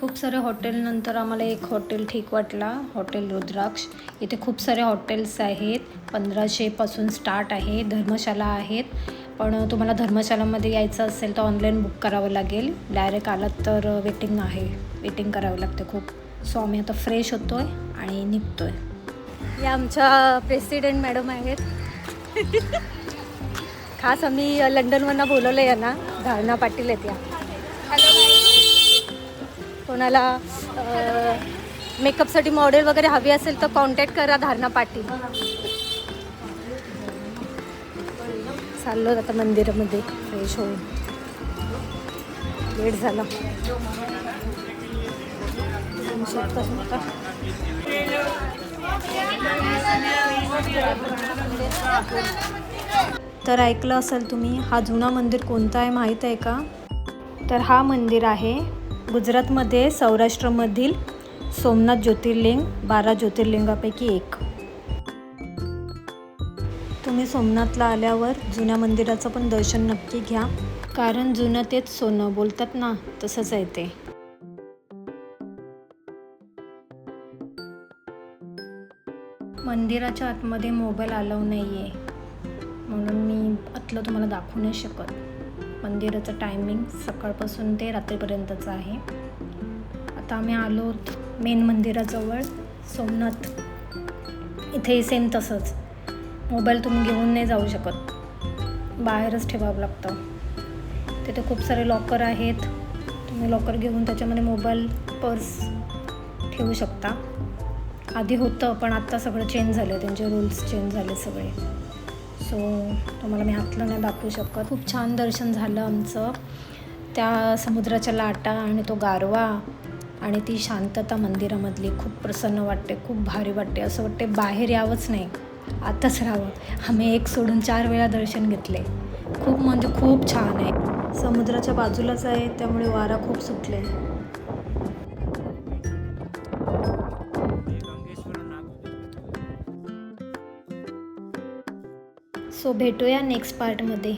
खूप सारे हॉटेलनंतर आम्हाला एक हॉटेल ठीक वाटला, हॉटेल रुद्राक्ष. इथे खूप सारे हॉटेल्स आहेत. 1500पासून स्टार्ट आहे. धर्मशाला आहेत, पण तुम्हाला धर्मशालामध्ये यायचं असेल तर ऑनलाईन बुक करावं लागेल. डायरेक्ट आलात तर वेटिंग आहे, वेटिंग करावं लागते खूप. सो आम्ही आता फ्रेश होतो आहे आणि निघतो आहे. या आमच्या प्रेसिडेंट मॅडम आहेत. खास आम्ही लंडनवरनं बोलवलं आहे ना, धारणा पाटील आहेत या. कोणाला मेकअपसाठी मॉडेल वगैरे हवी असेल तर कॉन्टॅक्ट करा धारणा पाटील. चाललो आता मंदिरामध्ये फ्रेश होऊन. लेट झाला. तर ऐकलं असेल तुम्ही, हा जुना मंदिर कोणता आहे माहीत आहे का? तर हा मंदिर आहे गुजरातमध्ये सौराष्ट्रमधील सोमनाथ ज्योतिर्लिंग 12 ज्योतिर्लिंगापैकी एक. तुम्ही सोमनाथला आल्यावर जुन्या मंदिराचं पण दर्शन नक्की घ्या, कारण जुनं तेच सोनं बोलतात ना, तसंच आहे ते. मंदिराच्या आतमध्ये मोबाईल अलाउ नाही आहे, म्हणून मी आतलं तुम्हाला दाखवू नाही शकत. मंदिराचं टायमिंग सकाळपासून ते रात्रीपर्यंतचं आहे. आता आम्ही आलो मेन मंदिराजवळ सोमनाथ. इथेही सेम तसंच, मोबाईल तुम्ही घेऊन नाही जाऊ शकत, बाहेरच ठेवावं लागतं. तिथे खूप सारे लॉकर आहेत, तुम्ही लॉकर घेऊन त्याच्यामध्ये मोबाईल पर्स ठेवू शकता. आधी होतं, पण आत्ता सगळं चेंज झालं, त्यांचे रूल्स चेंज झाले सगळे. सो तुम्हाला मी आतलं नाही दाखवू शकत. खूप छान दर्शन झालं आमचं. त्या समुद्राच्या लाटा आणि तो गारवा आणि ती शांतता मंदिरामधली खूप प्रसन्न वाटते, खूप भारी वाटते. असं वाटते बाहेर यावंच नाही, आताच राहावं. आम्ही एक सोडून 4 वेळा दर्शन घेतले. खूप म्हणजे खूप छान आहे. समुद्राच्या बाजूलाच आहे, त्यामुळे वारा खूप सुटले. सो भेटूया नेक्स्ट पार्टमध्ये.